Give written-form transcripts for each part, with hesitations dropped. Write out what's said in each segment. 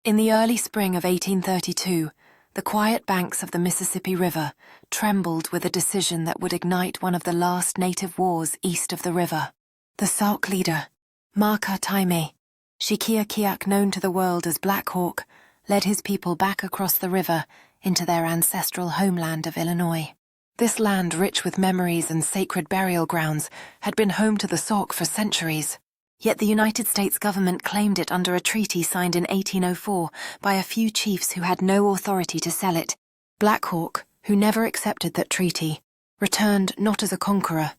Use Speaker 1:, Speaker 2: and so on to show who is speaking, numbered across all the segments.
Speaker 1: In the early spring of 1832, the quiet banks of the Mississippi River trembled with a decision that would ignite one of the last native wars east of the river. The Sauk leader, Maka Taime, Shikiakiak known to the world as Black Hawk, led his people back across the river into their ancestral homeland of Illinois. This land, rich with memories and sacred burial grounds, had been home to the Sauk for centuries. Yet the United States government claimed it under a treaty signed in 1804 by a few chiefs who had no authority to sell it. Black Hawk, who never accepted that treaty, returned not as a conqueror,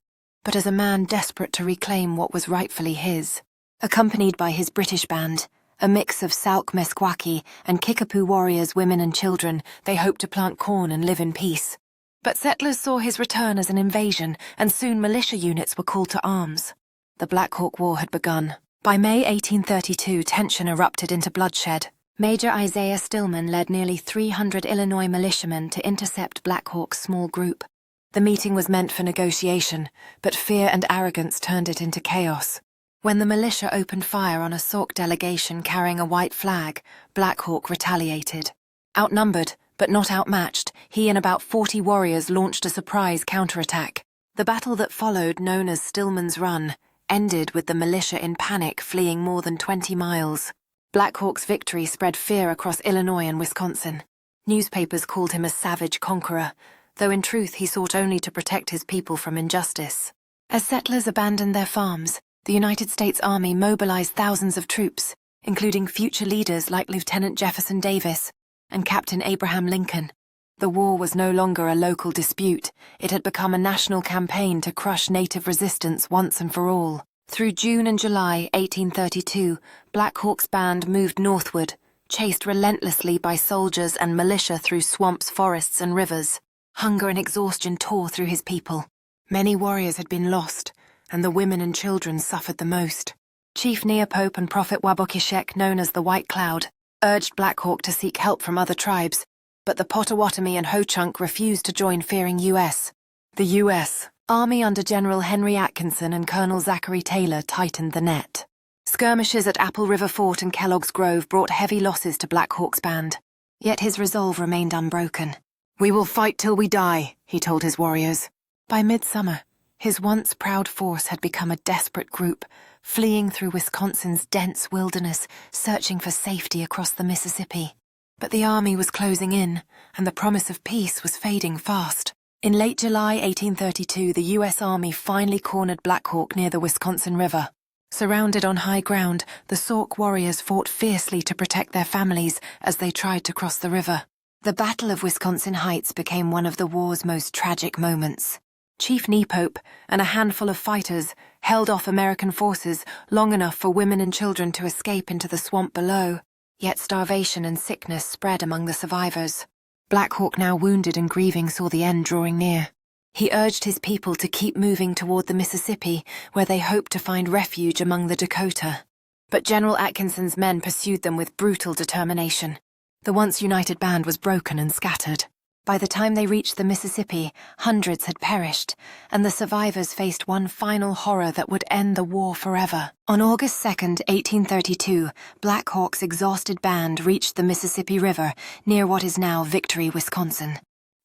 Speaker 1: but as a man desperate to reclaim what was rightfully his. Accompanied by his British band, a mix of Sauk Meskwaki and Kickapoo warriors, women and children, they hoped to plant corn and live in peace. But settlers saw his return as an invasion, and soon militia units were called to arms. The Black Hawk War had begun. By May 1832, tension erupted into bloodshed. Major Isaiah Stillman led nearly 300 Illinois militiamen to intercept Black Hawk's small group. The meeting was meant for negotiation, but fear and arrogance turned it into chaos. When the militia opened fire on a Sauk delegation carrying a white flag, Black Hawk retaliated. Outnumbered, but not outmatched, he and about 40 warriors launched a surprise counterattack. The battle that followed, known as Stillman's Run, ended with the militia in panic fleeing more than 20 miles. Black Hawk's victory spread fear across Illinois and Wisconsin. Newspapers called him a savage conqueror, though in truth he sought only to protect his people from injustice. As settlers abandoned their farms, the United States Army mobilized thousands of troops, including future leaders like Lieutenant Jefferson Davis and Captain Abraham Lincoln. The war was no longer a local dispute. It had become a national campaign to crush native resistance once and for all. Through June and July 1832, Black Hawk's band moved northward, chased relentlessly by soldiers and militia through swamps, forests, and rivers. Hunger and exhaustion tore through his people. Many warriors had been lost, and the women and children suffered the most. Chief Neopope and Prophet Wabokishek, known as the White Cloud, urged Black Hawk to seek help from other tribes, but the Potawatomi and Ho-Chunk refused to join, fearing U.S. The U.S. Army under General Henry Atkinson and Colonel Zachary Taylor tightened the net. Skirmishes at Apple River Fort and Kellogg's Grove brought heavy losses to Black Hawk's band. Yet his resolve remained unbroken. "We will fight till we die," he told his warriors. By midsummer, his once proud force had become a desperate group, fleeing through Wisconsin's dense wilderness, searching for safety across the Mississippi. But the army was closing in, and the promise of peace was fading fast. In late July 1832, the U.S. Army finally cornered Black Hawk near the Wisconsin River. Surrounded on high ground, the Sauk warriors fought fiercely to protect their families as they tried to cross the river. The Battle of Wisconsin Heights became one of the war's most tragic moments. Chief Neopope and a handful of fighters held off American forces long enough for women and children to escape into the swamp below. Yet starvation and sickness spread among the survivors. Black Hawk, now wounded and grieving, saw the end drawing near. He urged his people to keep moving toward the Mississippi, where they hoped to find refuge among the Dakota. But General Atkinson's men pursued them with brutal determination. The once united band was broken and scattered. By the time they reached the Mississippi, hundreds had perished, and the survivors faced one final horror that would end the war forever. On August 2nd, 1832, Black Hawk's exhausted band reached the Mississippi River near what is now Victory, Wisconsin.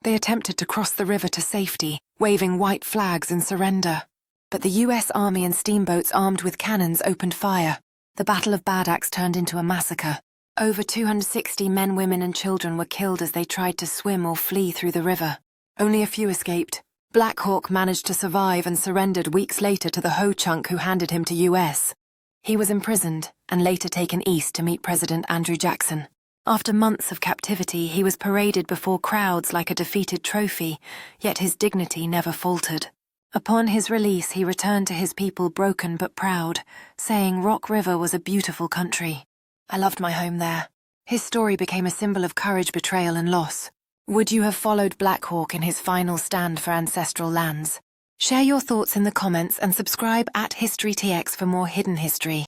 Speaker 1: They attempted to cross the river to safety, waving white flags in surrender. But the U.S. Army and steamboats armed with cannons opened fire. The Battle of Bad Axe turned into a massacre. Over 260 men, women, and children were killed as they tried to swim or flee through the river. Only a few escaped. Black Hawk managed to survive and surrendered weeks later to the Ho-Chunk who handed him to U.S. He was imprisoned and later taken east to meet President Andrew Jackson. After months of captivity, he was paraded before crowds like a defeated trophy, yet his dignity never faltered. Upon his release, he returned to his people broken but proud, saying Rock River was a beautiful country. "I loved my home there." His story became a symbol of courage, betrayal, and loss. Would you have followed Black Hawk in his final stand for ancestral lands? Share your thoughts in the comments and subscribe at HistoryTX for more hidden history.